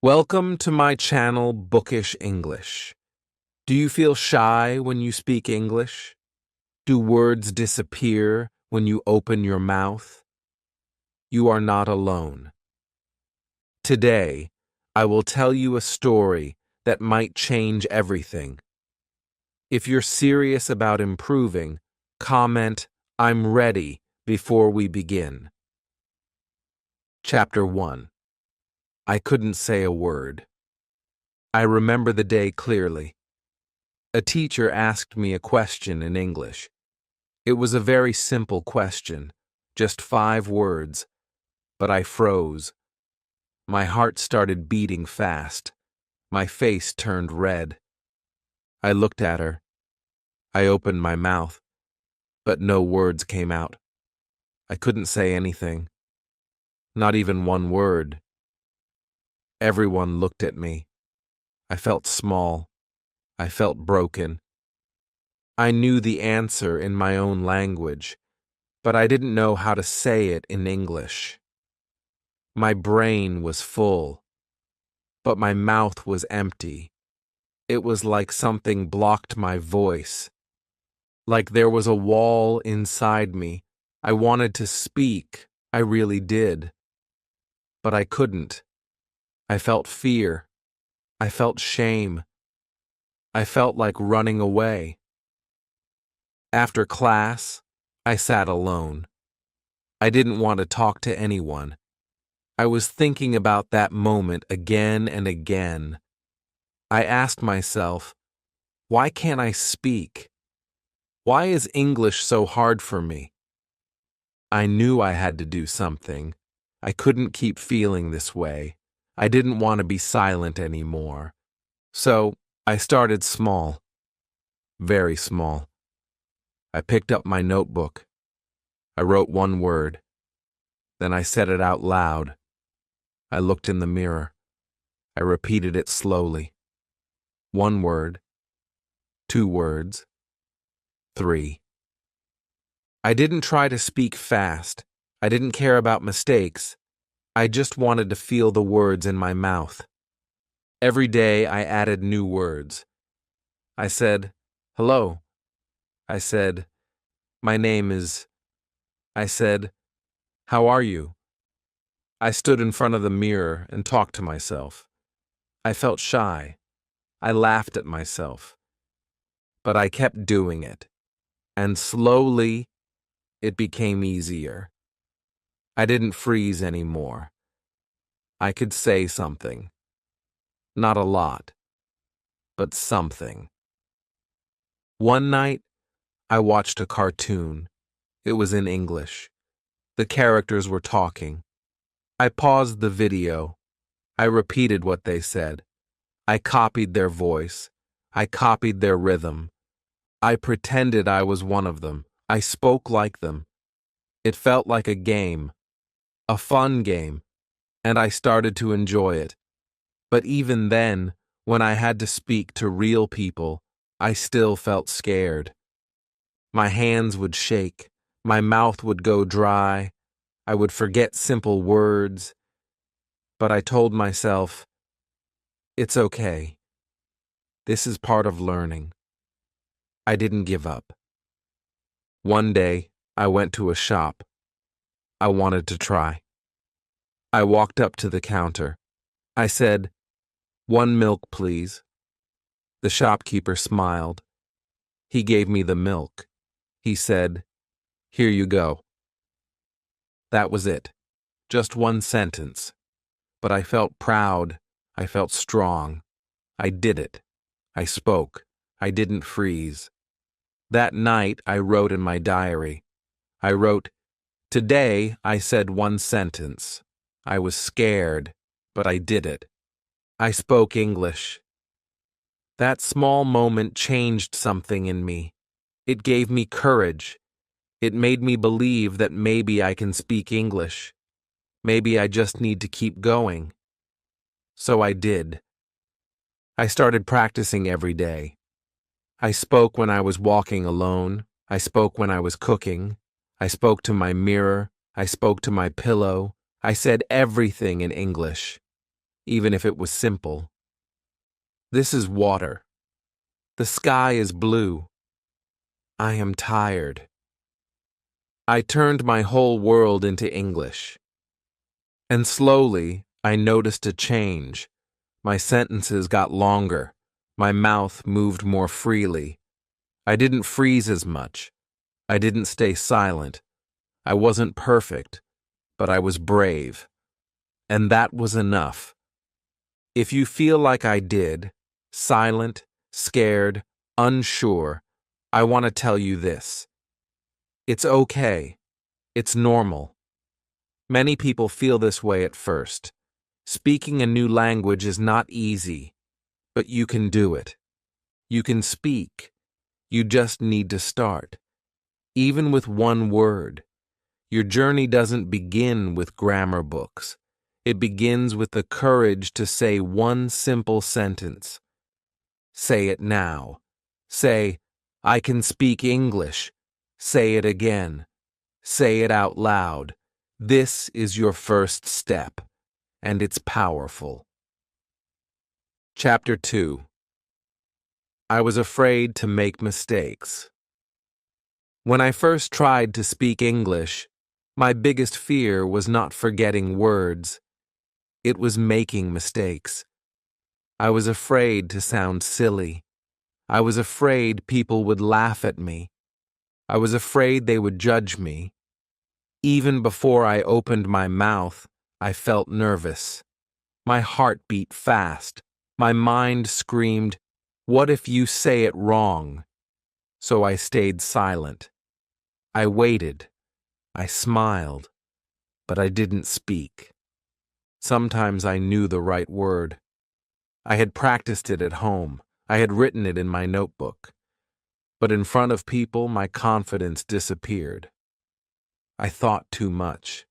Welcome to my channel, Bookish English. Do you feel shy when you speak English? Do words disappear when you open your mouth? You are not alone. Today, I will tell you a story that might change everything. If you're serious about improving, comment, "I'm ready," before we begin. Chapter 1. I couldn't say a word. I remember the day clearly. A teacher asked me a question in English. It was a very simple question, just 5 words, but I froze. My heart started beating fast. My face turned red. I looked at her. I opened my mouth, but no words came out. I couldn't say anything. Not even one word. Everyone looked at me. I felt small. I felt broken. I knew the answer in my own language, but I didn't know how to say it in English. My brain was full, but my mouth was empty. It was like something blocked my voice. Like there was a wall inside me. I wanted to speak. I really did. But I couldn't. I felt fear. I felt shame. I felt like running away. After class, I sat alone. I didn't want to talk to anyone. I was thinking about that moment again and again. I asked myself, why can't I speak? Why is English so hard for me? I knew I had to do something. I couldn't keep feeling this way. I didn't want to be silent anymore. So I started small. Very small. I picked up my notebook. I wrote 1 word. Then I said it out loud. I looked in the mirror. I repeated it slowly. 1 word. 2 words. 3. I didn't try to speak fast. I didn't care about mistakes. I just wanted to feel the words in my mouth. Every day I added new words. I said, "Hello." I said, "My name is." I said, "How are you?" I stood in front of the mirror and talked to myself. I felt shy. I laughed at myself. But I kept doing it. And slowly, it became easier. I didn't freeze anymore. I could say something. Not a lot, but something. One night, I watched a cartoon. It was in English. The characters were talking. I paused the video. I repeated what they said. I copied their voice. I copied their rhythm. I pretended I was one of them. I spoke like them. It felt like a game. A fun game. And I started to enjoy it. But even then, when I had to speak to real people, I still felt scared. My hands would shake. My mouth would go dry. I would forget simple words. But I told myself, it's okay. This is part of learning. I didn't give up. One day, I went to a shop. I wanted to try. I walked up to the counter. I said, "1 milk, please." The shopkeeper smiled. He gave me the milk. He said, "Here you go." That was it. Just 1 sentence. But I felt proud. I felt strong. I did it. I spoke. I didn't freeze. That night, I wrote in my diary. I wrote, "Today, I said 1 sentence. I was scared, but I did it. I spoke English." That small moment changed something in me. It gave me courage. It made me believe that maybe I can speak English. Maybe I just need to keep going. So I did. I started practicing every day. I spoke when I was walking alone. I spoke when I was cooking. I spoke to my mirror. I spoke to my pillow. I said everything in English. even if it was simple. This is water. The sky is blue. I am tired. I turned my whole world into English. And slowly, I noticed a change. My sentences got longer. My mouth moved more freely. I didn't freeze as much. I didn't stay silent. I wasn't perfect, but I was brave. And that was enough. If you feel like I did, silent, scared, unsure, I want to tell you this. It's okay. It's normal. Many people feel this way at first. Speaking a new language is not easy, but you can do it. You can speak. You just need to start. Even with one word. Your journey doesn't begin with grammar books. It begins with the courage to say one simple sentence. Say it now. Say, I can speak English. Say it again. Say it out loud. This is your first step, and it's powerful. Chapter 2. I was afraid to make mistakes. When I first tried to speak English, my biggest fear was not forgetting words. It was making mistakes. I was afraid to sound silly. I was afraid people would laugh at me. I was afraid they would judge me. Even before I opened my mouth, I felt nervous. My heart beat fast. My mind screamed, "What if you say it wrong?" So I stayed silent. I waited. I smiled. But I didn't speak. Sometimes I knew the right word. I had practiced it at home. I had written it in my notebook. But in front of people, my confidence disappeared. I thought too much.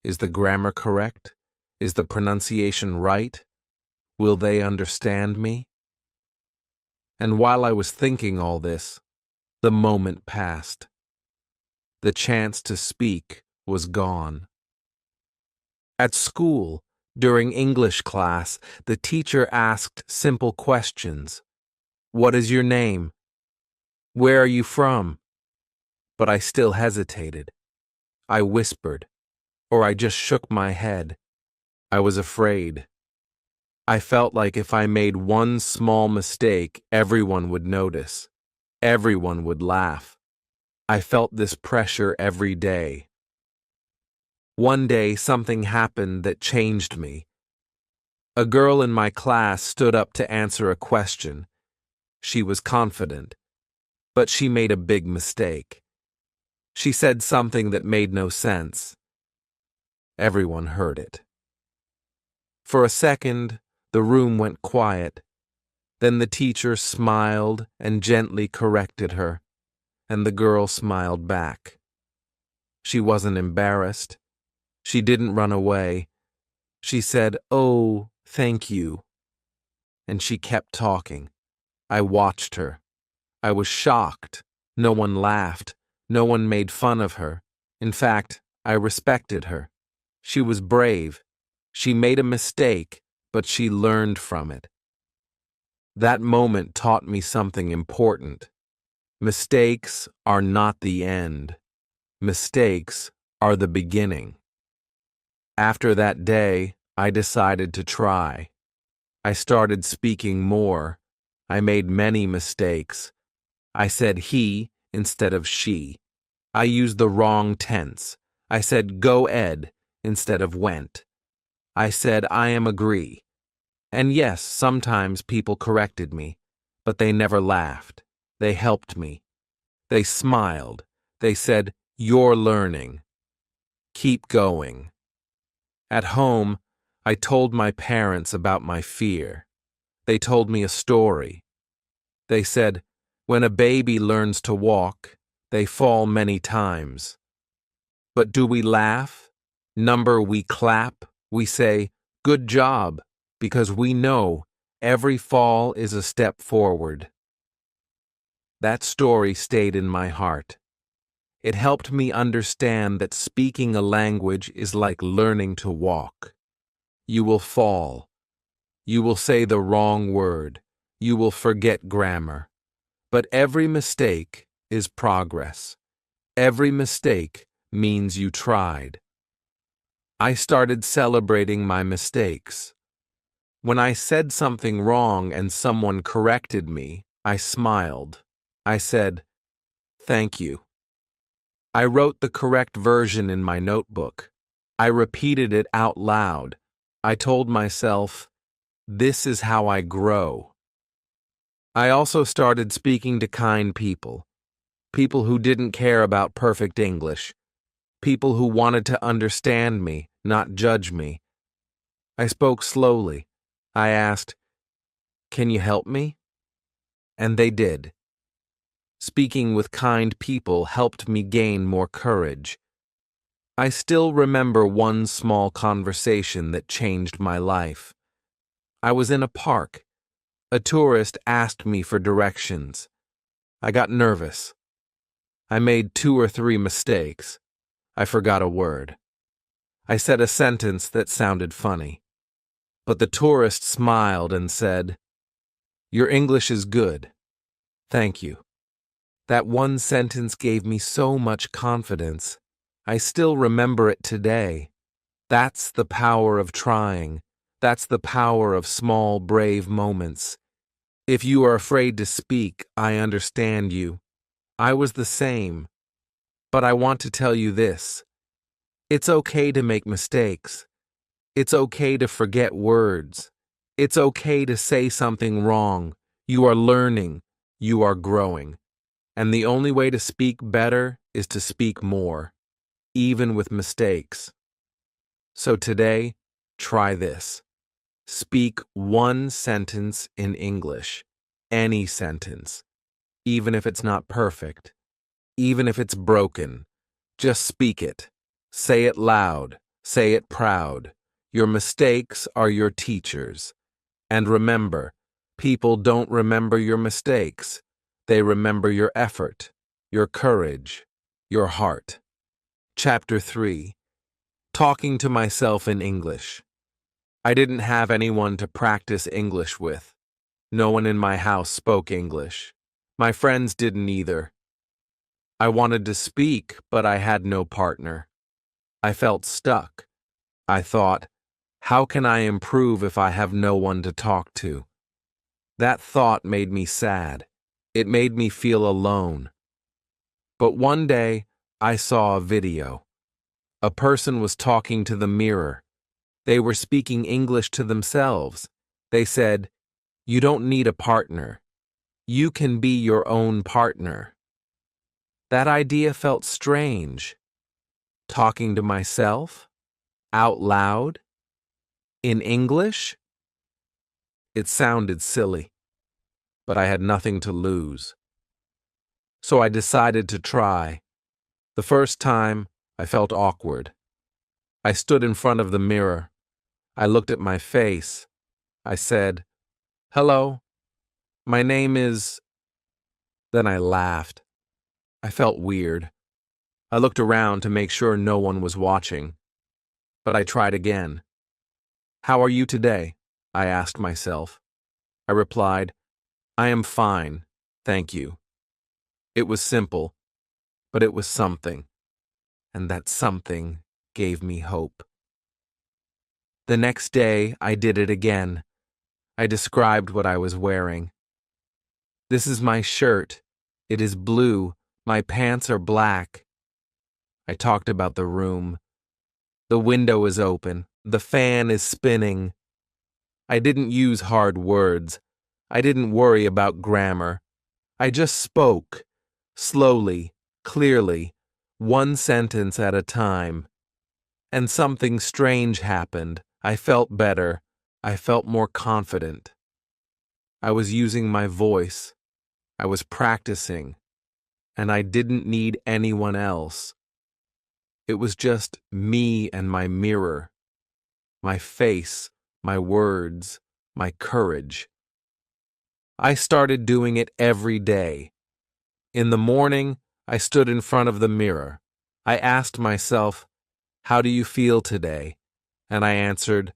Is the grammar correct? Is the pronunciation right? Will they understand me? And while I was thinking all this, the moment passed. The chance to speak was gone. At school, during English class, the teacher asked simple questions. What is your name? Where are you from? But I still hesitated. I whispered, or I just shook my head. I was afraid. I felt like if I made one small mistake, everyone would notice. Everyone would laugh. I felt this pressure every day. One day, something happened that changed me. A girl in my class stood up to answer a question. She was confident, but she made a big mistake. She said something that made no sense. Everyone heard it. For a second, the room went quiet. Then the teacher smiled and gently corrected her, and the girl smiled back. She wasn't embarrassed. She didn't run away. She said, "Oh, thank you." And she kept talking. I watched her. I was shocked. No one laughed. No one made fun of her. In fact, I respected her. She was brave. She made a mistake, but she learned from it. That moment taught me something important. Mistakes are not the end. Mistakes are the beginning. After that day, I decided to try. I started speaking more. I made many mistakes. I said he instead of she. I used the wrong tense. I said go Ed instead of went. I said I am agree. And yes, sometimes people corrected me, but they never laughed. They helped me. They smiled. They said, "You're learning. Keep going." At home, I told my parents about my fear. They told me a story. They said, when a baby learns to walk, they fall many times. But do we laugh? We clap? We say, "Good job," because we know every fall is a step forward. That story stayed in my heart. It helped me understand that speaking a language is like learning to walk. You will fall. You will say the wrong word. You will forget grammar. But every mistake is progress. Every mistake means you tried. I started celebrating my mistakes. When I said something wrong and someone corrected me, I smiled. I said, "Thank you." I wrote the correct version in my notebook. I repeated it out loud. I told myself, "This is how I grow." I also started speaking to kind people. People who didn't care about perfect English. People who wanted to understand me, not judge me. I spoke slowly. I asked, "Can you help me?" And they did. Speaking with kind people helped me gain more courage. I still remember one small conversation that changed my life. I was in a park. A tourist asked me for directions. I got nervous. I made 2 or 3 mistakes. I forgot a word. I said a sentence that sounded funny. But the tourist smiled and said, "Your English is good. Thank you." That one sentence gave me so much confidence. I still remember it today. That's the power of trying. That's the power of small, brave moments. If you are afraid to speak, I understand you. I was the same. But I want to tell you this. It's okay to make mistakes. It's okay to forget words. It's okay to say something wrong. You are learning. You are growing. And the only way to speak better is to speak more, even with mistakes. So today, try this. Speak one sentence in English, any sentence, even if it's not perfect, even if it's broken. Just speak it. Say it loud. Say it proud. Your mistakes are your teachers. And remember, people don't remember your mistakes. They remember your effort, your courage, your heart. Chapter 3. Talking to myself in English. I didn't have anyone to practice English with. No one in my house spoke English. My friends didn't either. I wanted to speak, but I had no partner. I felt stuck. I thought, how can I improve if I have no one to talk to? That thought made me sad. It made me feel alone. But one day, I saw a video. A person was talking to the mirror. They were speaking English to themselves. They said, "You don't need a partner. You can be your own partner." That idea felt strange. Talking to myself? Out loud? In English? It sounded silly, but I had nothing to lose. So I decided to try. The first time, I felt awkward. I stood in front of the mirror. I looked at my face. I said, "Hello, my name is..." Then I laughed. I felt weird. I looked around to make sure no one was watching. But I tried again. "How are you today?" I asked myself. I replied, "I am fine, thank you." It was simple, but it was something. And that something gave me hope. The next day, I did it again. I described what I was wearing. "This is my shirt. It is blue. My pants are black." I talked about the room. "The window is open. The fan is spinning." I didn't use hard words. I didn't worry about grammar. I just spoke, slowly, clearly, one sentence at a time. And something strange happened. I felt better. I felt more confident. I was using my voice. I was practicing. And I didn't need anyone else. It was just me and my mirror, my face, my words, my courage. I started doing it every day. In the morning, I stood in front of the mirror. I asked myself, "How do you feel today?" And I answered,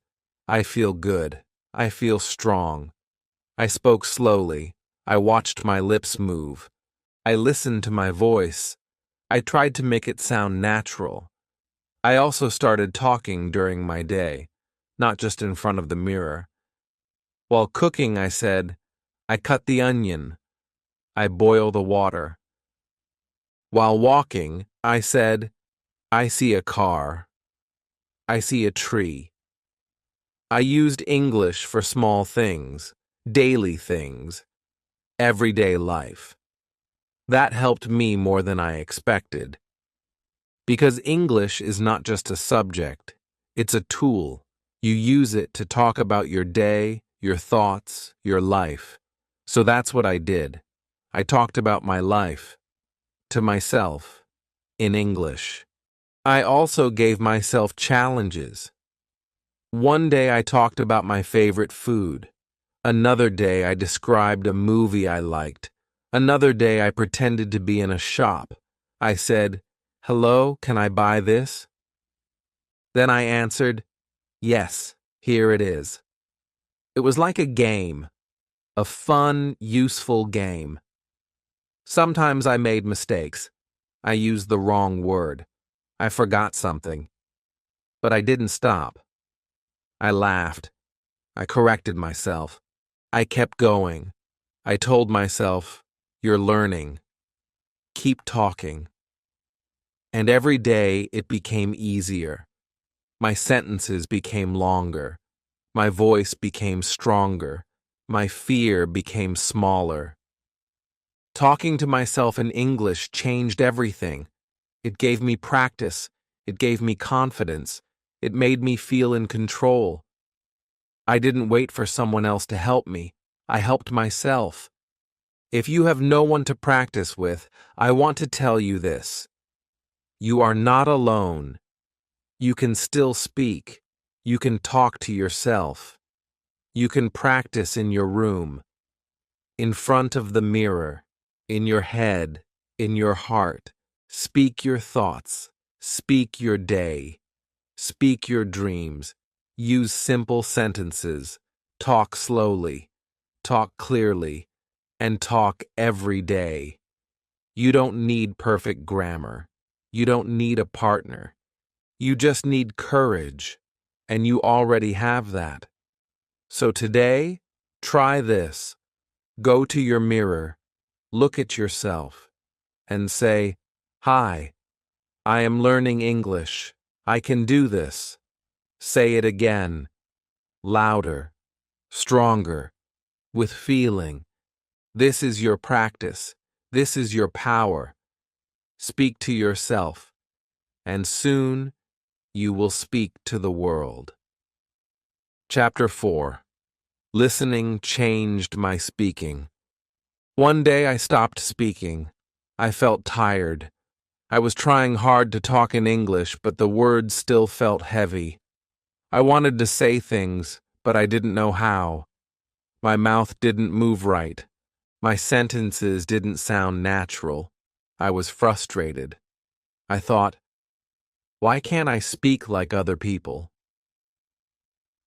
I feel good. I feel strong. I spoke slowly. I watched my lips move. I listened to my voice. I tried to make it sound natural. I also started talking during my day, not just in front of the mirror. While cooking, I said, I cut the onion. I boil the water. While walking, I said, I see a car. I see a tree. I used English for small things, daily things, everyday life. That helped me more than I expected. Because English is not just a subject, it's a tool. You use it to talk about your day, your thoughts, your life. So that's what I did. I talked about my life, to myself, in English. I also gave myself challenges. One day I talked about my favorite food. Another day I described a movie I liked. Another day I pretended to be in a shop. I said, "Hello, can I buy this?" Then I answered, "Yes, here it is." It was like a game, a fun, useful game. Sometimes I made mistakes. I used the wrong word. I forgot something. But I didn't stop. I laughed. I corrected myself. I kept going. I told myself, "You're learning. Keep talking." And every day it became easier. My sentences became longer. My voice became stronger. My fear became smaller. Talking to myself in English changed everything. It gave me practice. It gave me confidence. It made me feel in control. I didn't wait for someone else to help me. I helped myself. If you have no one to practice with, I want to tell you this. You are not alone. You can still speak. You can talk to yourself. You can practice in your room, in front of the mirror, in your head, in your heart. Speak your thoughts. Speak your day. Speak your dreams. Use simple sentences. Talk slowly. Talk clearly. And talk every day. You don't need perfect grammar. You don't need a partner. You just need courage, and you already have that. So today, try this. Go to your mirror, look at yourself, and say, "Hi, I am learning English. I can do this." Say it again, louder, stronger, with feeling. This is your practice. This is your power. Speak to yourself, and soon you will speak to the world. Chapter 4. Listening changed my speaking. One day I stopped speaking. I felt tired. I was trying hard to talk in English, but the words still felt heavy. I wanted to say things, but I didn't know how. My mouth didn't move right. My sentences didn't sound natural. I was frustrated. I thought, why can't I speak like other people?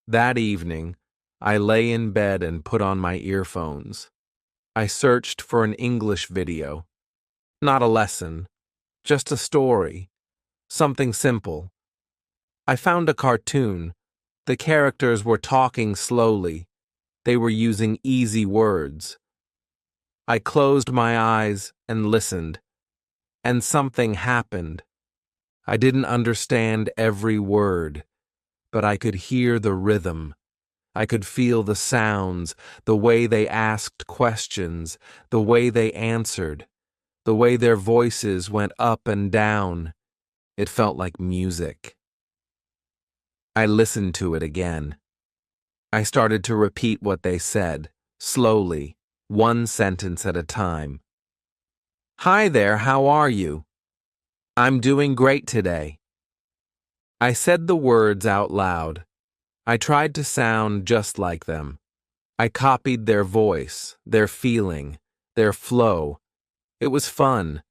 That evening, I lay in bed and put on my earphones. I searched for an English video. Not a lesson, just a story. Something simple. I found a cartoon. The characters were talking slowly. They were using easy words. I closed my eyes and listened. And something happened. I didn't understand every word, but I could hear the rhythm. I could feel the sounds, the way they asked questions, the way they answered, the way their voices went up and down. It felt like music. I listened to it again. I started to repeat what they said, slowly, one sentence at a time. "Hi there, how are you?" "I'm doing great today." I said the words out loud. I tried to sound just like them. I copied their voice, their feeling, their flow. It was fun.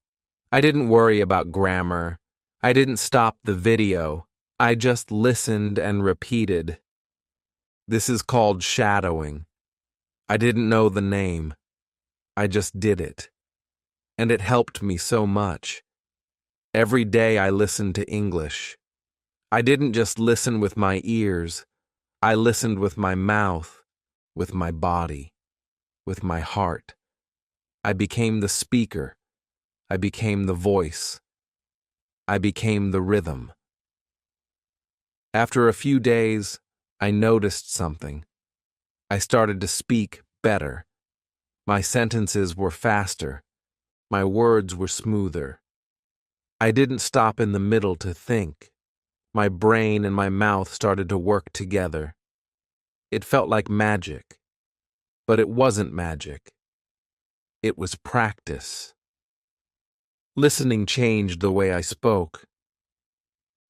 I didn't worry about grammar. I didn't stop the video. I just listened and repeated. This is called shadowing. I didn't know the name. I just did it. And it helped me so much. Every day I listened to English. I didn't just listen with my ears. I listened with my mouth, with my body, with my heart. I became the speaker. I became the voice. I became the rhythm. After a few days, I noticed something. I started to speak better. My sentences were faster. My words were smoother. I didn't stop in the middle to think. My brain and my mouth started to work together. It felt like magic. But it wasn't magic. It was practice. Listening changed the way I spoke.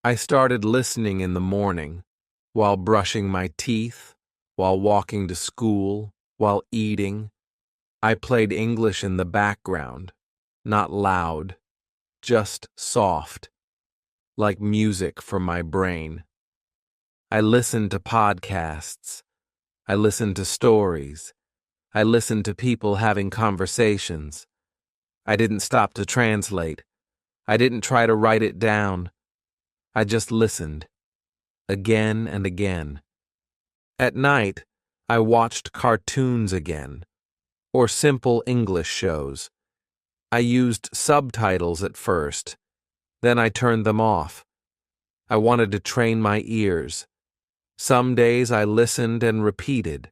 I started listening in the morning, while brushing my teeth, while walking to school, while eating. I played English in the background, not loud, just soft, like music from my brain. I listened to podcasts. I listened to stories. I listened to people having conversations. I didn't stop to translate. I didn't try to write it down. I just listened, again and again. At night, I watched cartoons again, or simple English shows. I used subtitles at first, then I turned them off. I wanted to train my ears. Some days I listened and repeated.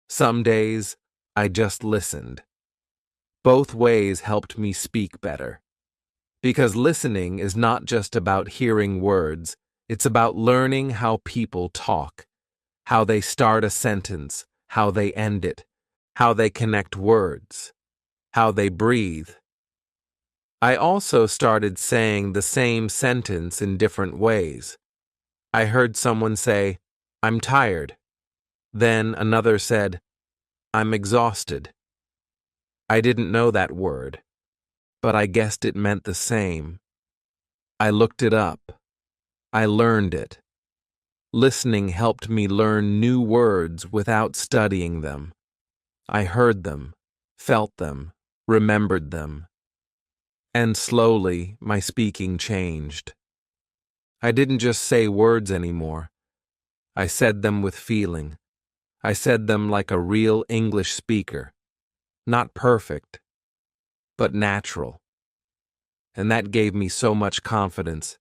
Some days I just listened. Both ways helped me speak better. Because listening is not just about hearing words, it's about learning how people talk, how they start a sentence, how they end it, how they connect words, how they breathe. I also started saying the same sentence in different ways. I heard someone say, "I'm tired." Then another said, "I'm exhausted." I didn't know that word, but I guessed it meant the same. I looked it up. I learned it. Listening helped me learn new words without studying them. I heard them, felt them, remembered them. And slowly, my speaking changed. I didn't just say words anymore. I said them with feeling. I said them like a real English speaker. Not perfect, but natural. And that gave me so much confidence.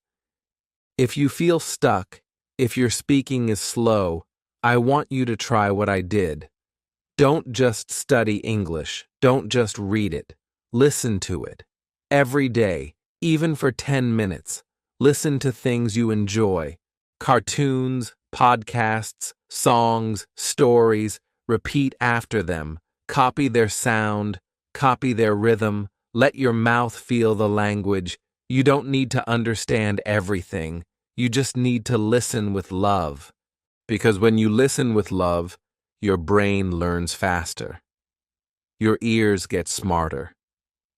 If you feel stuck, if your speaking is slow, I want you to try what I did. Don't just study English. Don't just read it. Listen to it. Every day, even for 10 minutes, listen to things you enjoy. Cartoons, podcasts, songs, stories. Repeat after them. Copy their sound. Copy their rhythm. Let your mouth feel the language. You don't need to understand everything. You just need to listen with love. Because when you listen with love, your brain learns faster. Your ears get smarter.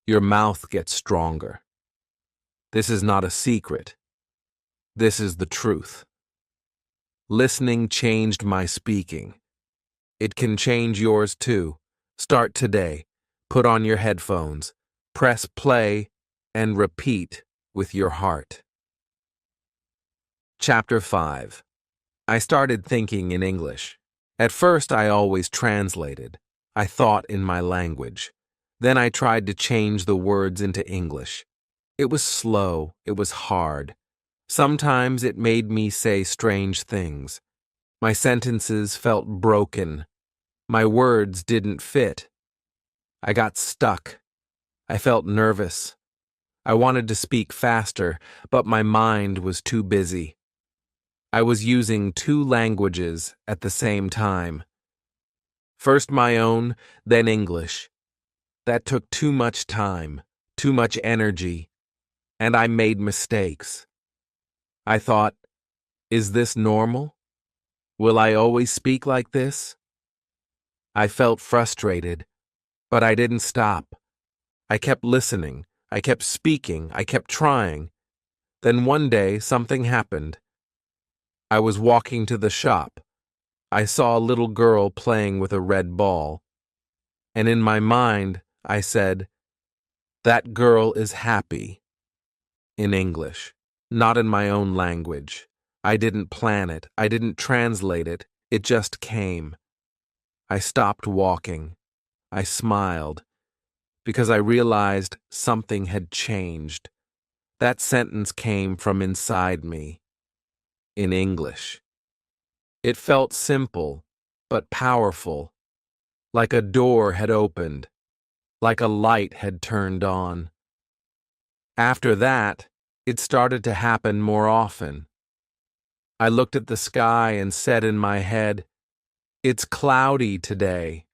Your mouth gets stronger. This is not a secret. This is the truth. Listening changed my speaking. It can change yours too. Start today. Put on your headphones. Press play and repeat with your heart. Chapter 5. I started thinking in English. At first, I always translated. I thought in my language. Then I tried to change the words into English. It was slow. It was hard. Sometimes it made me say strange things. My sentences felt broken. My words didn't fit. I got stuck. I felt nervous. I wanted to speak faster, but my mind was too busy. I was using two languages at the same time. First my own, then English. That took too much time, too much energy, and I made mistakes. I thought, is this normal? Will I always speak like this? I felt frustrated, but I didn't stop. I kept listening, I kept speaking, I kept trying. Then one day something happened. I was walking to the shop. I saw a little girl playing with a red ball, and in my mind, I said, "That girl is happy," in English, not in my own language. I didn't plan it. I didn't translate it. It just came. I stopped walking. I smiled because I realized something had changed. That sentence came from inside me, in English. It felt simple, but powerful, like a door had opened, like a light had turned on. After that, it started to happen more often. I looked at the sky and said in my head, "It's cloudy today."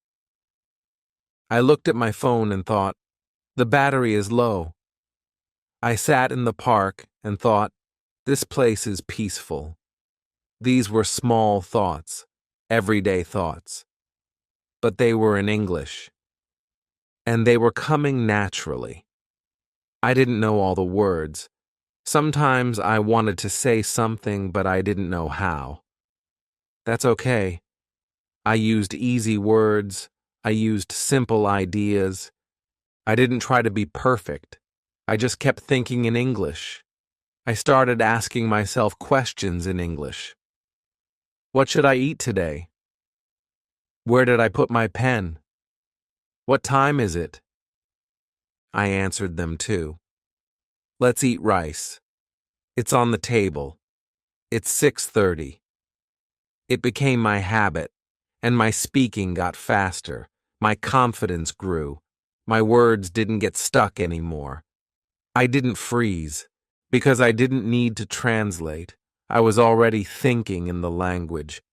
I looked at my phone and thought, "The battery is low." I sat in the park and thought, "This place is peaceful." These were small thoughts, everyday thoughts, but they were in English, and they were coming naturally. I didn't know all the words. Sometimes I wanted to say something, but I didn't know how. That's okay. I used easy words. I used simple ideas. I didn't try to be perfect. I just kept thinking in English. I started asking myself questions in English. What should I eat today? Where did I put my pen? What time is it? I answered them too. Let's eat rice. It's on the table. It's 6:30. It became my habit, and my speaking got faster. My confidence grew. My words didn't get stuck anymore. I didn't freeze, because I didn't need to translate. I was already thinking in the language.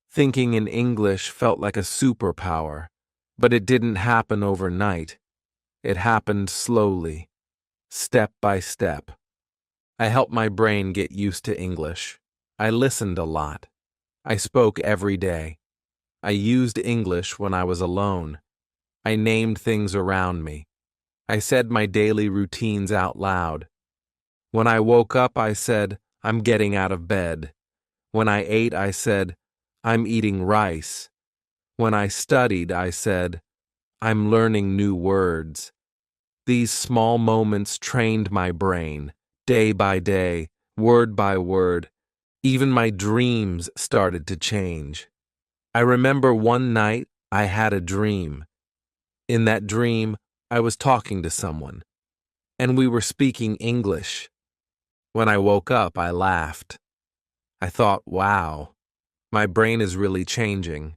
Thinking in English felt like a superpower, but it didn't happen overnight. It happened slowly, step by step. I helped my brain get used to English. I listened a lot. I spoke every day. I used English when I was alone. I named things around me. I said my daily routines out loud. When I woke up, I said, "I'm getting out of bed." When I ate, I said, "I'm eating rice." When I studied, I said, "I'm learning new words." These small moments trained my brain, day by day, word by word. Even my dreams started to change. I remember one night I had a dream. In that dream, I was talking to someone, and we were speaking English. When I woke up, I laughed. I thought, wow, my brain is really changing.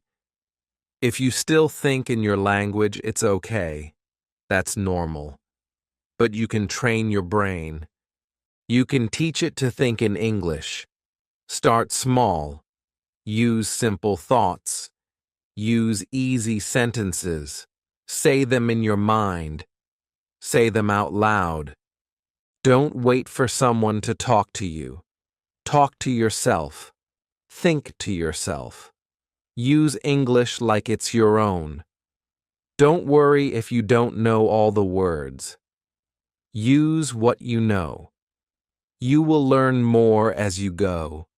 If you still think in your language, it's okay. That's normal. But you can train your brain. You can teach it to think in English. Start small. Use simple thoughts. Use easy sentences. Say them in your mind. Say them out loud. Don't wait for someone to talk to you. Talk to yourself. Think to yourself. Use English like it's your own. Don't worry if you don't know all the words. Use what you know. You will learn more as you go.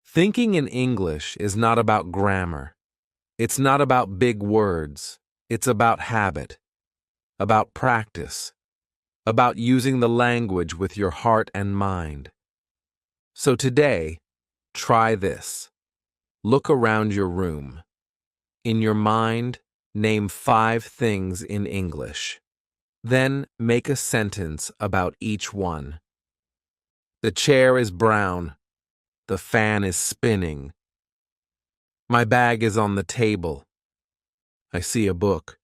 Thinking in English is not about grammar. It's not about big words. It's about habit, about practice, about using the language with your heart and mind. So today, try this. Look around your room. In your mind, name 5 things in English. Then make a sentence about each one. The chair is brown. The fan is spinning. My bag is on the table. I see a book.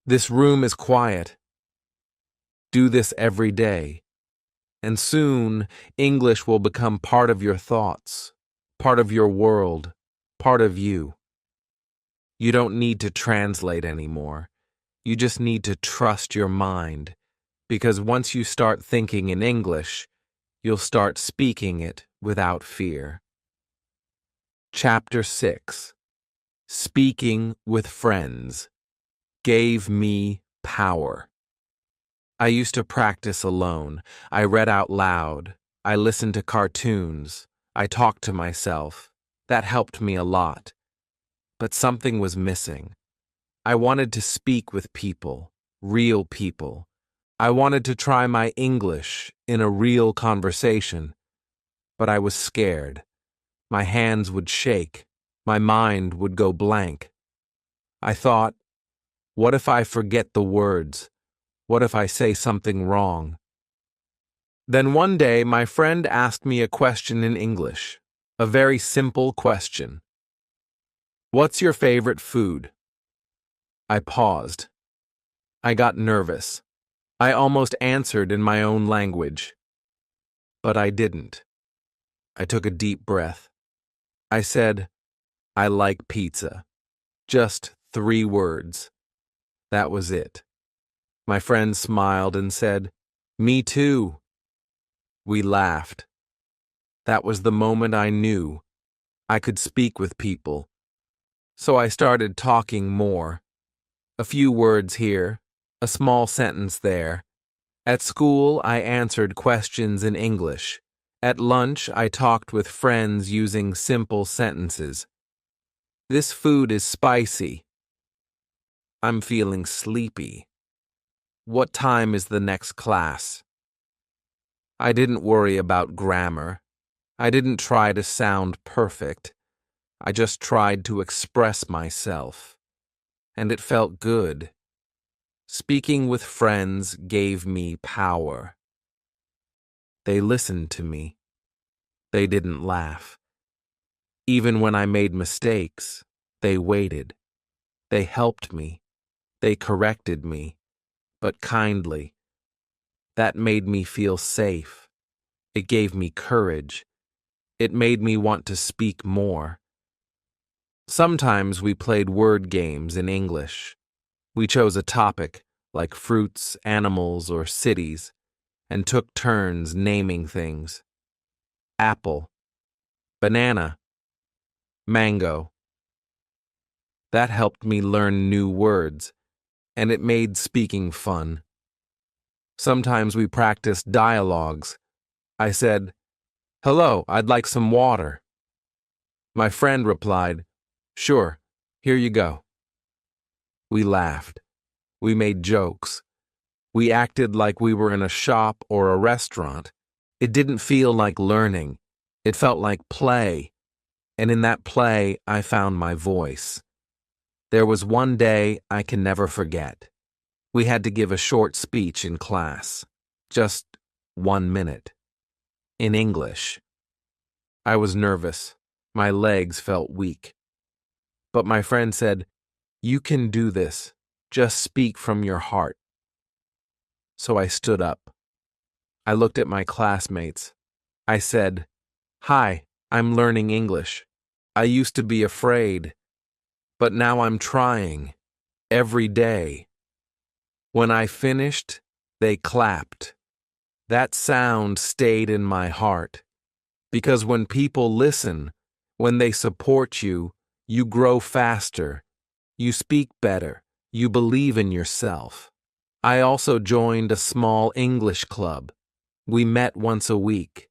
This room is quiet. Do this every day, and soon English will become part of your thoughts, part of your world, part of you. You don't need to translate anymore. You just need to trust your mind, because once you start thinking in English, you'll start speaking it without fear. Chapter 6. Speaking with Friends gave me power. I used to practice alone. I read out loud. I listened to cartoons. I talked to myself. That helped me a lot. But something was missing. I wanted to speak with people, real people. I wanted to try my English in a real conversation, but I was scared. My hands would shake. My mind would go blank. I thought, what if I forget the words? What if I say something wrong? Then one day, my friend asked me a question in English, a very simple question. What's your favorite food? I paused. I got nervous. I almost answered in my own language. But I didn't. I took a deep breath. I said, I like pizza. Just 3 words. That was it. My friend smiled and said, Me too. We laughed. That was the moment I knew I could speak with people. So I started talking more. A few words here, a small sentence there. At school, I answered questions in English. At lunch, I talked with friends using simple sentences. This food is spicy. I'm feeling sleepy. What time is the next class? I didn't worry about grammar. I didn't try to sound perfect. I just tried to express myself. And it felt good. Speaking with friends gave me power. They listened to me. They didn't laugh. Even when I made mistakes, they waited. They helped me. They corrected me, but kindly. That made me feel safe. It gave me courage. It made me want to speak more. Sometimes we played word games in English. We chose a topic, like fruits, animals, or cities, and took turns naming things. Apple, banana, mango. That helped me learn new words, and it made speaking fun. Sometimes we practiced dialogues. I said, Hello, I'd like some water. My friend replied, Sure, here you go. We laughed. We made jokes. We acted like we were in a shop or a restaurant. It didn't feel like learning. It felt like play. And in that play, I found my voice. There was one day I can never forget. We had to give a short speech in class. Just 1 minute. In English. I was nervous. My legs felt weak. But my friend said, You can do this. Just speak from your heart. So I stood up. I looked at my classmates. I said, Hi, I'm learning English. I used to be afraid, but now I'm trying. Every day. When I finished, they clapped. That sound stayed in my heart. Because when people listen, when they support you, you grow faster. You speak better. You believe in yourself. I also joined a small English club. We met once a week.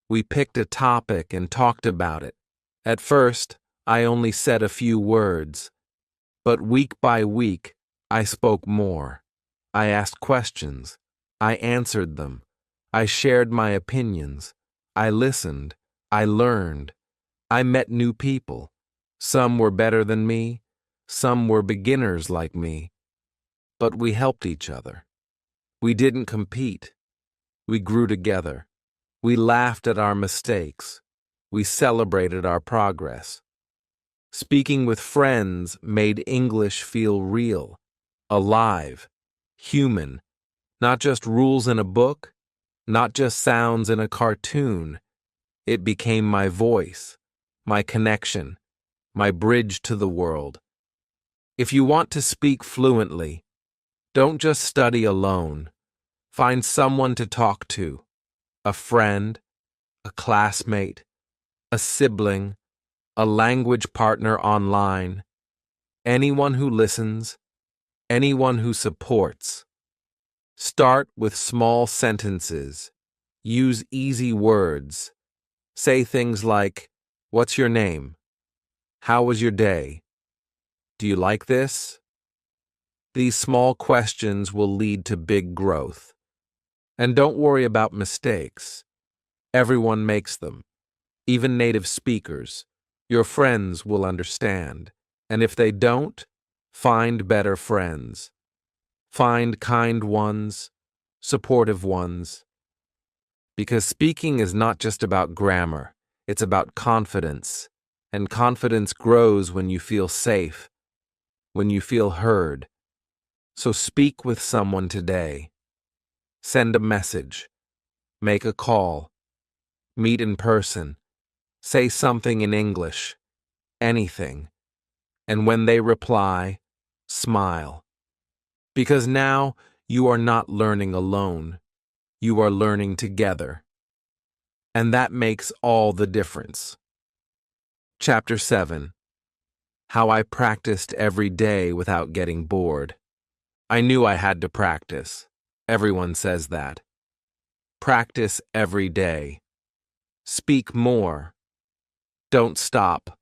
We picked a topic and talked about it. At first, I only said a few words. But week by week, I spoke more. I asked questions. I answered them. I shared my opinions. I listened. I learned. I met new people. Some were better than me. Some were beginners like me. But we helped each other. We didn't compete. We grew together. We laughed at our mistakes. We celebrated our progress. Speaking with friends made English feel real, alive, human, not just rules in a book, not just sounds in a cartoon. It became my voice, my connection, my bridge to the world. If you want to speak fluently, don't just study alone. Find someone to talk to, a friend, a classmate, a sibling, a language partner online, anyone who listens, anyone who supports. Start with small sentences. Use easy words. Say things like, What's your name? How was your day? Do you like this? These small questions will lead to big growth. And don't worry about mistakes. Everyone makes them, even native speakers. Your friends will understand. And if they don't, find better friends. Find kind ones, supportive ones. Because speaking is not just about grammar, it's about confidence. And confidence grows when you feel safe, when you feel heard. So speak with someone today. Send a message. Make a call. Meet in person. Say something in English. Anything. And when they reply, smile. Because now you are not learning alone. You are learning together. And that makes all the difference. Chapter 7. How I practiced every day without getting bored. I knew I had to practice. Everyone says that. Practice every day. Speak more. Don't stop.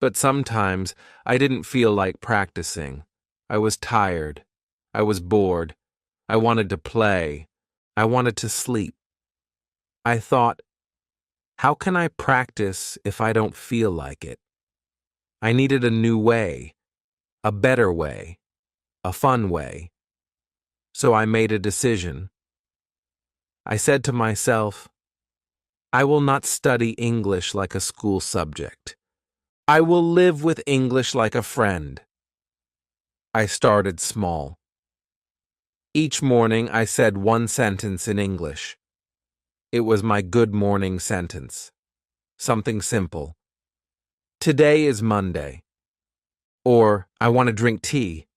But sometimes I didn't feel like practicing. I was tired. I was bored. I wanted to play. I wanted to sleep. I thought, how can I practice if I don't feel like it? I needed a new way, a better way, a fun way. So I made a decision. I said to myself, I will not study English like a school subject. I will live with English like a friend. I started small. Each morning I said one sentence in English. It was my good morning sentence. Something simple. Today is Monday. Or, I want to drink tea.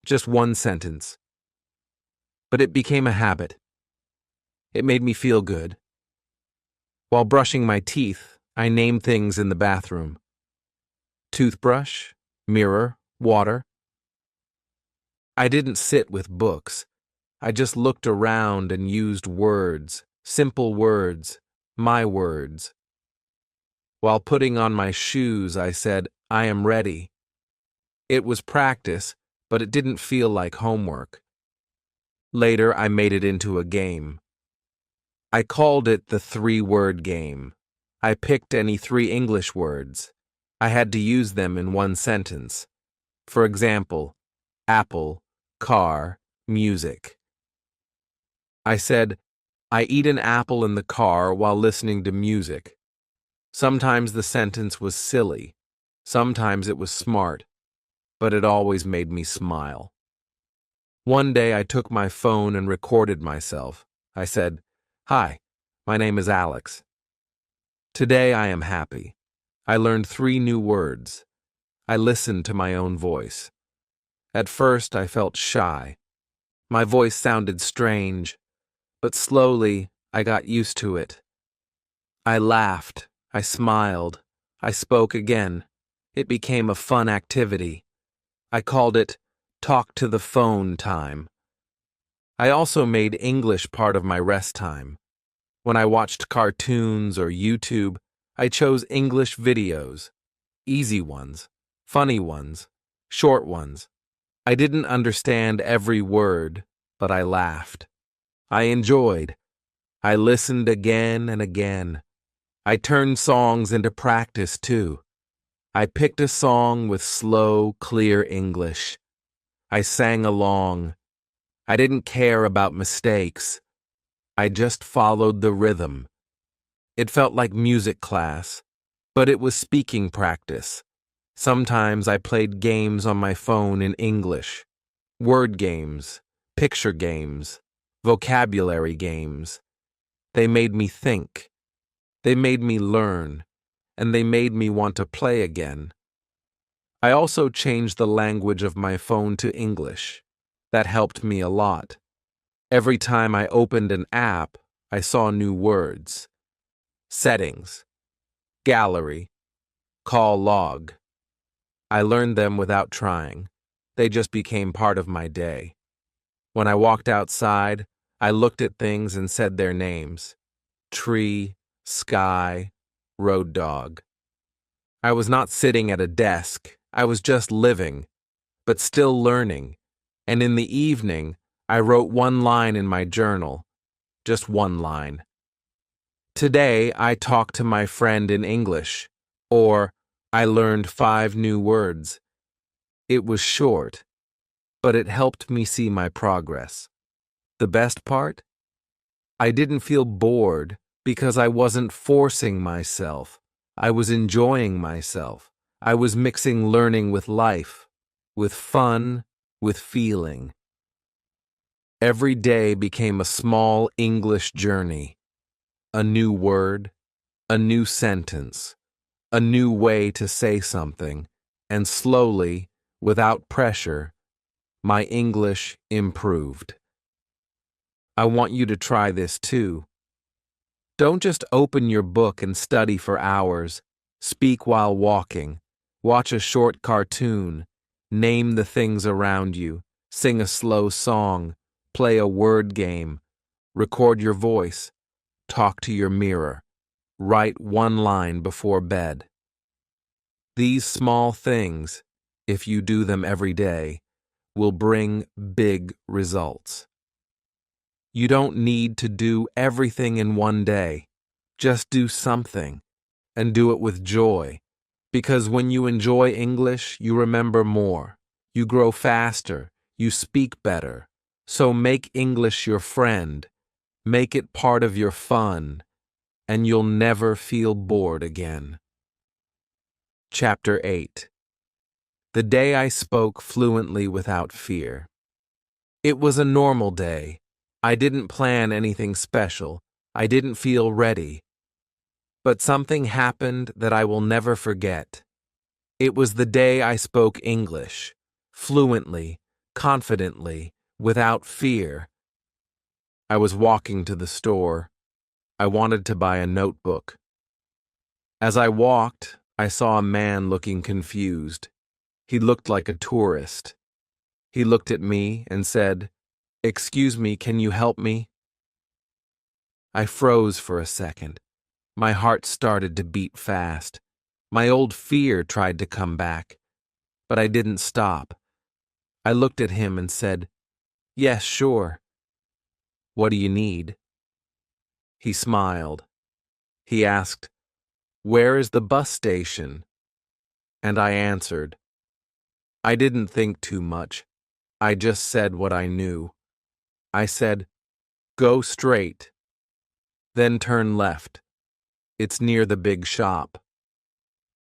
Just one sentence. But it became a habit. It made me feel good. While brushing my teeth, I named things in the bathroom. Toothbrush, mirror, water. I didn't sit with books. I just looked around and used words, simple words, my words. While putting on my shoes, I said, I am ready. It was practice, but it didn't feel like homework. Later, I made it into a game. I called it the 3-word game. I picked any 3 English words. I had to use them in one sentence. For example, apple, car, music. I said, I eat an apple in the car while listening to music. Sometimes the sentence was silly. Sometimes it was smart. But it always made me smile. One day I took my phone and recorded myself. I said, Hi, my name is Alex. Today I am happy. I learned 3 new words. I listened to my own voice. At first I felt shy. My voice sounded strange, but slowly I got used to it. I laughed. I smiled. I spoke again. It became a fun activity. I called it talk to the phone time. I also made English part of my rest time. When I watched cartoons or YouTube, I chose English videos. Easy ones, funny ones, short ones. I didn't understand every word, but I laughed. I enjoyed. I listened again and again. I turned songs into practice too. I picked a song with slow, clear English. I sang along. I didn't care about mistakes. I just followed the rhythm. It felt like music class, but it was speaking practice. Sometimes I played games on my phone in English. Word games, picture games, vocabulary games. They made me think. They made me learn. And they made me want to play again. I also changed the language of my phone to English. That helped me a lot. Every time I opened an app, I saw new words. Settings, gallery, call log. I learned them without trying. They just became part of my day. When I walked outside, I looked at things and said their names. Tree, sky, road dog. I was not sitting at a desk. I was just living, but still learning. And in the evening, I wrote one line in my journal. Just one line. Today, I talked to my friend in English. Or, I learned 5 new words. It was short, but it helped me see my progress. The best part? I didn't feel bored because I wasn't forcing myself. I was enjoying myself. I was mixing learning with life, with fun, with feeling. Every day became a small English journey. A new word, a new sentence, a new way to say something, and slowly, without pressure, my English improved. I want you to try this too. Don't just open your book and study for hours. Speak while walking. Watch a short cartoon. Name the things around you. Sing a slow song. Play a word game. Record your voice. Talk to your mirror. Write one line before bed. These small things, if you do them every day, will bring big results. You don't need to do everything in one day. Just do something, and do it with joy. Because when you enjoy English, you remember more. You grow faster. You speak better. So make English your friend. Make it part of your fun, and you'll never feel bored again. Chapter 8. The day I spoke fluently without fear. It was a normal day. I didn't plan anything special. I didn't feel ready. But something happened that I will never forget. It was the day I spoke English, fluently, confidently, without fear. I was walking to the store. I wanted to buy a notebook. As I walked, I saw a man looking confused. He looked like a tourist. He looked at me and said, "Excuse me, can you help me?" I froze for a second. My heart started to beat fast. My old fear tried to come back, but I didn't stop. I looked at him and said, "Yes, sure. What do you need?" He smiled. He asked, "Where is the bus station?" And I answered. I didn't think too much. I just said what I knew. I said, "Go straight. Then turn left. It's near the big shop."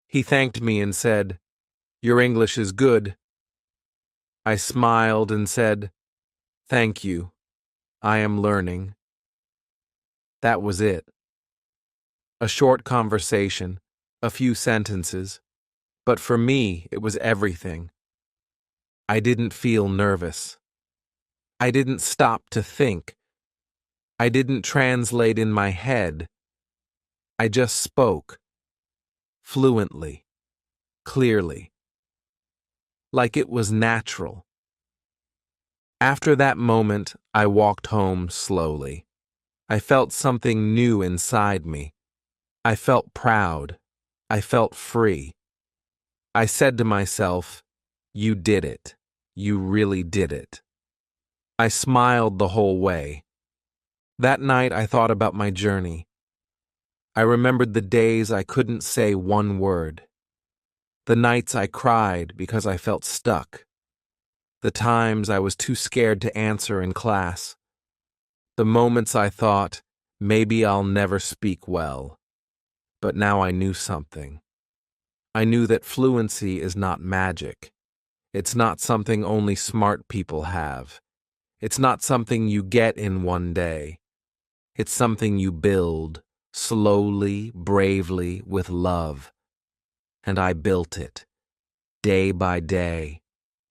He thanked me and said, "Your English is good." I smiled and said, "Thank you. I am learning." That was it. A short conversation, a few sentences, but for me it was everything. I didn't feel nervous. I didn't stop to think. I didn't translate in my head. I just spoke. Fluently. Clearly. Like it was natural. After that moment, I walked home slowly. I felt something new inside me. I felt proud. I felt free. I said to myself, "You did it. You really did it." I smiled the whole way. That night I thought about my journey. I remembered the days I couldn't say one word. The nights I cried because I felt stuck. The times I was too scared to answer in class. The moments I thought, maybe I'll never speak well. But now I knew something. I knew that fluency is not magic. It's not something only smart people have. It's not something you get in one day. It's something you build, slowly, bravely, with love. And I built it, day by day,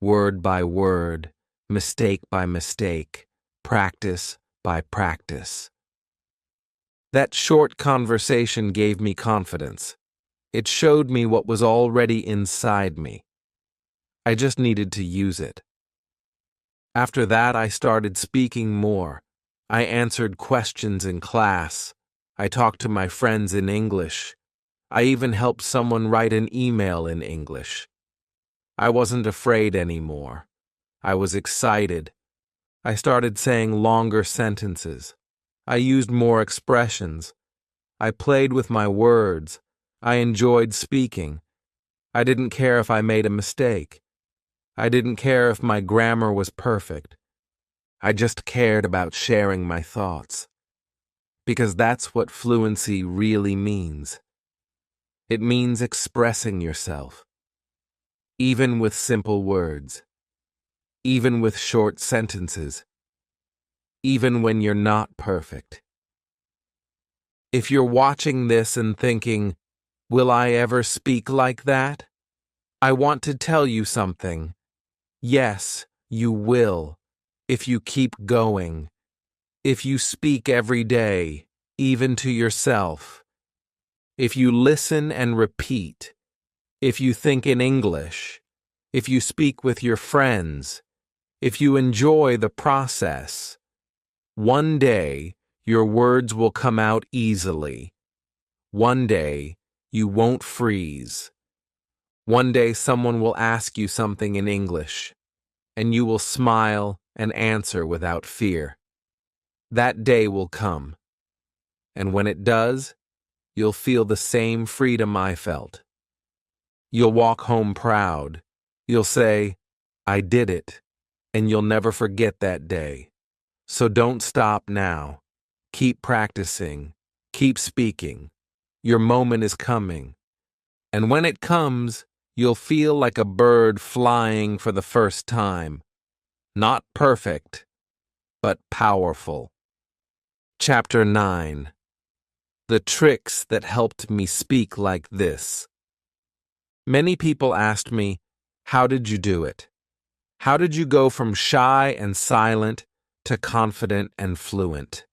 word by word, mistake by mistake, practice by practice. That short conversation gave me confidence. It showed me what was already inside me. I just needed to use it. After that, I started speaking more. I answered questions in class. I talked to my friends in English. I even helped someone write an email in English. I wasn't afraid anymore. I was excited. I started saying longer sentences. I used more expressions. I played with my words. I enjoyed speaking. I didn't care if I made a mistake. I didn't care if my grammar was perfect. I just cared about sharing my thoughts. Because that's what fluency really means. It means expressing yourself. Even with simple words. Even with short sentences. Even when you're not perfect. If you're watching this and thinking, will I ever speak like that? I want to tell you something. Yes, you will, if you keep going. If you speak every day, even to yourself. If you listen and repeat. If you think in English. If you speak with your friends. If you enjoy the process. One day, your words will come out easily. One day, you won't freeze. One day someone will ask you something in English, and you will smile and answer without fear. That day will come, and when it does, you'll feel the same freedom I felt. You'll walk home proud. You'll say, I did it, and you'll never forget that day. So don't stop now. Keep practicing. Keep speaking. Your moment is coming. And when it comes, you'll feel like a bird flying for the first time. Not perfect, but powerful. Chapter 9. The tricks that helped me speak like this. Many people asked me, how did you do it? How did you go from shy and silent to confident and fluent?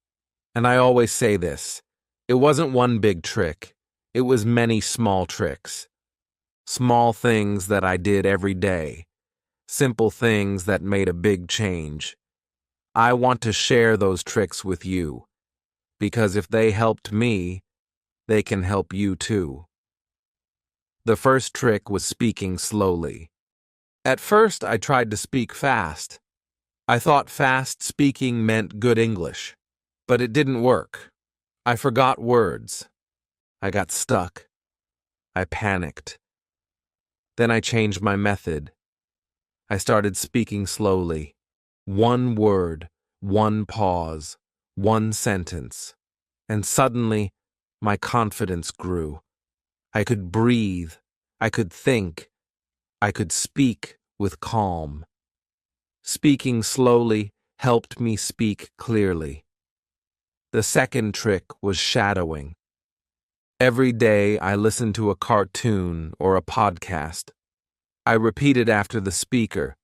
And I always say this, it wasn't one big trick. It was many small tricks. Small things that I did every day. Simple things that made a big change. I want to share those tricks with you, because if they helped me, they can help you too. The first trick was speaking slowly. At first, I tried to speak fast. I thought fast speaking meant good English, but it didn't work. I forgot words. I got stuck. I panicked. Then I changed my method. I started speaking slowly. One word, one pause, one sentence. And suddenly, my confidence grew. I could breathe. I could think. I could speak with calm. Speaking slowly helped me speak clearly. The second trick was shadowing. Every day I listened to a cartoon or a podcast. I repeated after the speaker.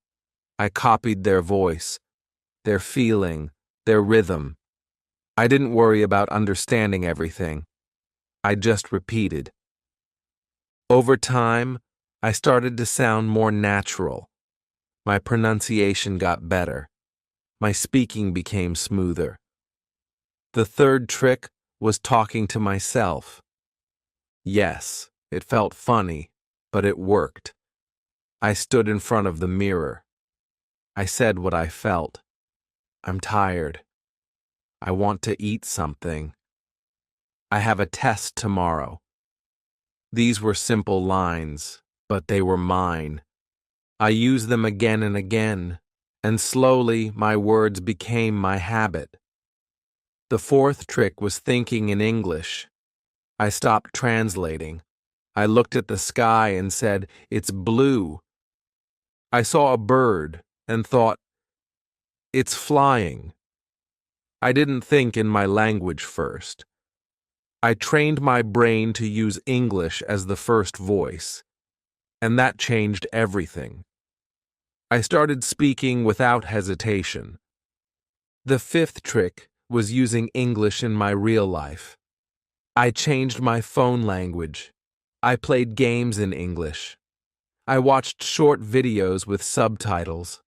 I copied their voice, their feeling, their rhythm. I didn't worry about understanding everything. I just repeated. Over time, I started to sound more natural. My pronunciation got better. My speaking became smoother. The third trick was talking to myself. Yes, it felt funny, but it worked. I stood in front of the mirror. I said what I felt. I'm tired. I want to eat something. I have a test tomorrow. These were simple lines, but they were mine. I used them again and again, and slowly my words became my habit. The fourth trick was thinking in English. I stopped translating. I looked at the sky and said, "It's blue." I saw a bird and thought, "It's flying." I didn't think in my language first. I trained my brain to use English as the first voice, and that changed everything. I started speaking without hesitation. The fifth trick was using English in my real life. I changed my phone language. I played games in English. I watched short videos with subtitles.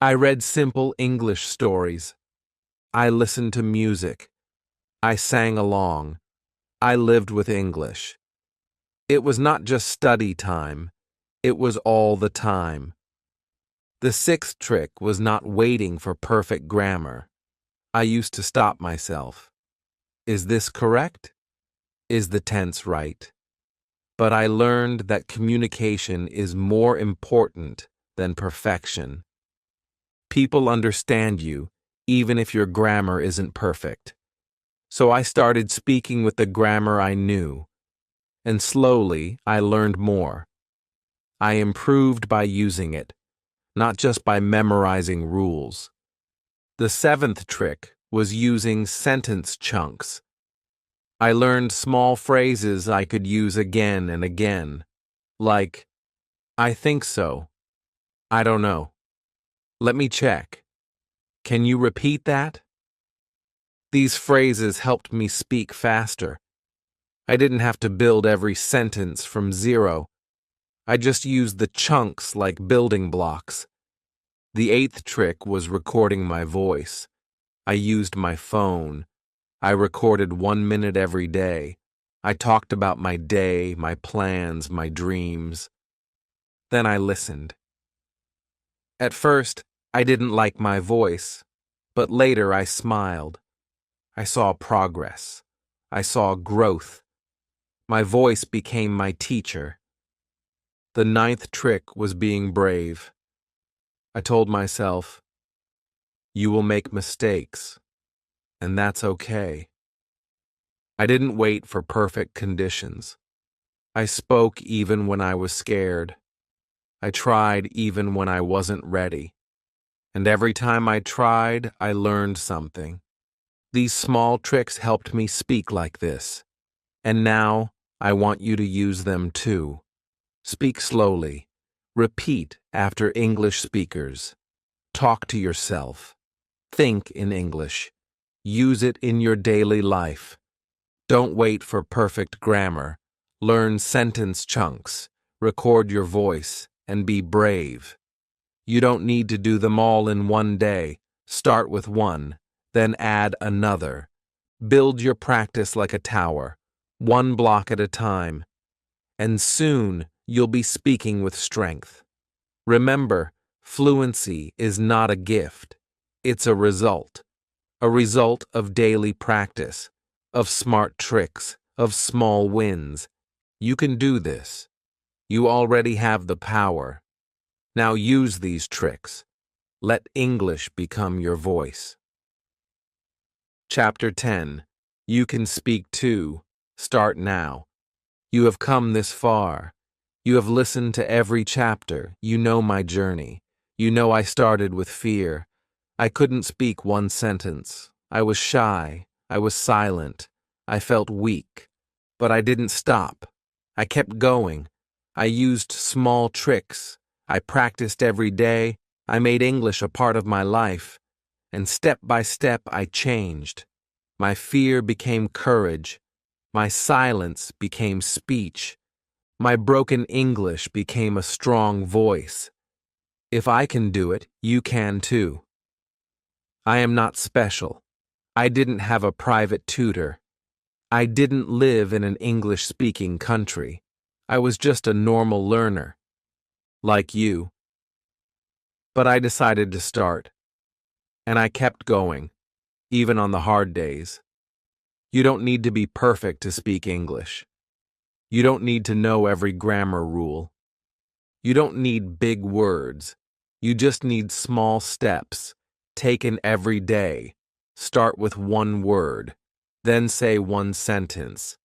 I read simple English stories. I listened to music. I sang along. I lived with English. It was not just study time, it was all the time. The sixth trick was not waiting for perfect grammar. I used to stop myself. Is this correct? Is the tense right? But I learned that communication is more important than perfection. People understand you, even if your grammar isn't perfect. So I started speaking with the grammar I knew, and slowly I learned more. I improved by using it, not just by memorizing rules. The seventh trick was using sentence chunks. I learned small phrases I could use again and again, like, I think so. I don't know. Let me check. Can you repeat that? These phrases helped me speak faster. I didn't have to build every sentence from zero. I just used the chunks like building blocks. The eighth trick was recording my voice. I used my phone. I recorded 1 minute every day. I talked about my day, my plans, my dreams. Then I listened. At first, I didn't like my voice, but later I smiled. I saw progress. I saw growth. My voice became my teacher. The ninth trick was being brave. I told myself, you will make mistakes, and that's okay. I didn't wait for perfect conditions. I spoke even when I was scared. I tried even when I wasn't ready. And every time I tried, I learned something. These small tricks helped me speak like this. And now, I want you to use them too. Speak slowly. Repeat after English speakers. Talk to yourself. Think in English. Use it in your daily life. Don't wait for perfect grammar. Learn sentence chunks. Record your voice, and be brave. You don't need to do them all in one day. Start with one, then add another. Build your practice like a tower, one block at a time, and soon you'll be speaking with strength. Remember, fluency is not a gift. It's a result of daily practice, of smart tricks, of small wins. You can do this. You already have the power. Now use these tricks. Let English become your voice. Chapter 10. You can speak too. Start now. You have come this far. You have listened to every chapter. You know my journey. You know I started with fear. I couldn't speak one sentence. I was shy. I was silent. I felt weak. But I didn't stop. I kept going. I used small tricks. I practiced every day. I made English a part of my life. And step by step I changed. My fear became courage. My silence became speech. My broken English became a strong voice. If I can do it, you can too. I am not special. I didn't have a private tutor. I didn't live in an English-speaking country. I was just a normal learner, like you. But I decided to start, and I kept going, even on the hard days. You don't need to be perfect to speak English. You don't need to know every grammar rule. You don't need big words. You just need small steps, taken every day. Start with one word, then say one sentence,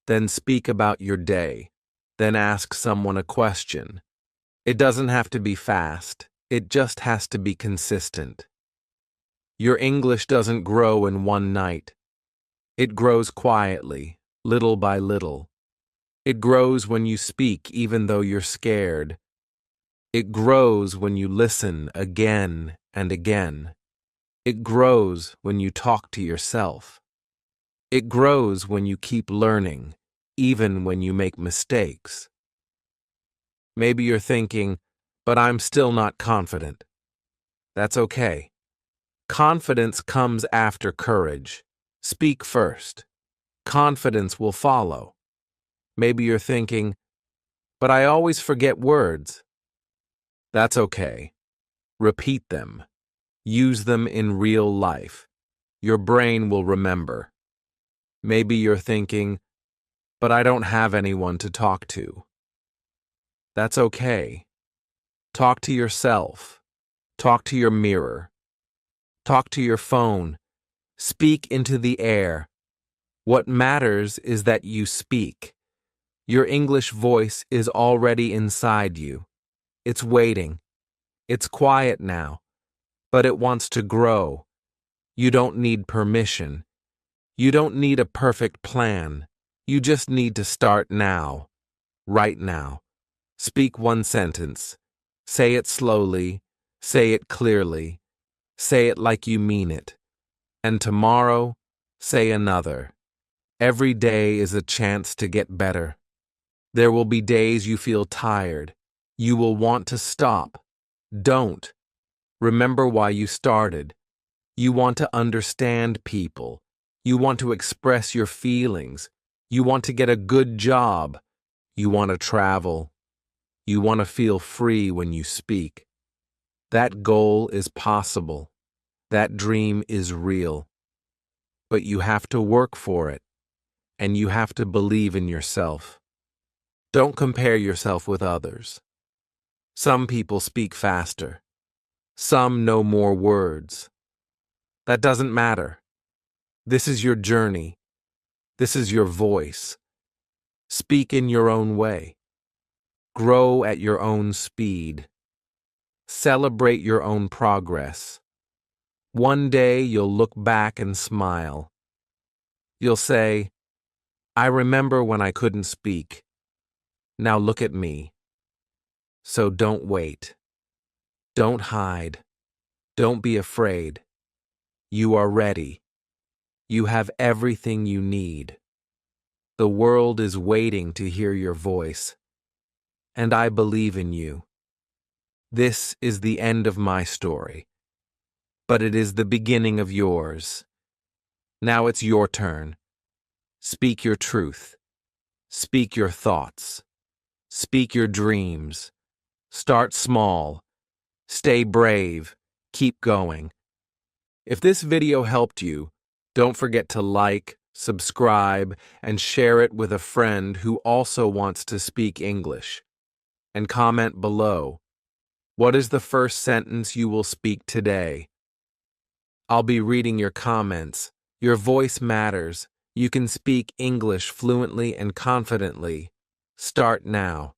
then speak about your day, then ask someone a question. It doesn't have to be fast. It just has to be consistent. Your English doesn't grow in one night. It grows quietly, little by little. It grows when you speak even though you're scared. It grows when you listen again and again. It grows when you talk to yourself. It grows when you keep learning, even when you make mistakes. Maybe you're thinking, but I'm still not confident. That's okay. Confidence comes after courage. Speak first. Confidence will follow. Maybe you're thinking, but I always forget words. That's okay. Repeat them. Use them in real life. Your brain will remember. Maybe you're thinking, but I don't have anyone to talk to. That's okay. Talk to yourself. Talk to your mirror. Talk to your phone. Speak into the air. What matters is that you speak. Your English voice is already inside you. It's waiting. It's quiet now, but it wants to grow. You don't need permission. You don't need a perfect plan. You just need to start now, right now. Speak one sentence. Say it slowly. Say it clearly. Say it like you mean it. And tomorrow, say another. Every day is a chance to get better. There will be days you feel tired. You will want to stop. Don't. Remember why you started. You want to understand people. You want to express your feelings. You want to get a good job. You want to travel. You want to feel free when you speak. That goal is possible. That dream is real. But you have to work for it, and you have to believe in yourself. Don't compare yourself with others. Some people speak faster. Some know more words. That doesn't matter. This is your journey. This is your voice. Speak in your own way. Grow at your own speed. Celebrate your own progress. One day you'll look back and smile. You'll say, I remember when I couldn't speak. Now look at me. So don't wait. Don't hide. Don't be afraid. You are ready. You have everything you need. The world is waiting to hear your voice. And I believe in you. This is the end of my story. But it is the beginning of yours. Now it's your turn. Speak your truth. Speak your thoughts. Speak your dreams. Start small. Stay brave. Keep going. If this video helped you, don't forget to like, subscribe, and share it with a friend who also wants to speak English. And comment below. What is the first sentence you will speak today? I'll be reading your comments. Your voice matters. You can speak English fluently and confidently. Start now.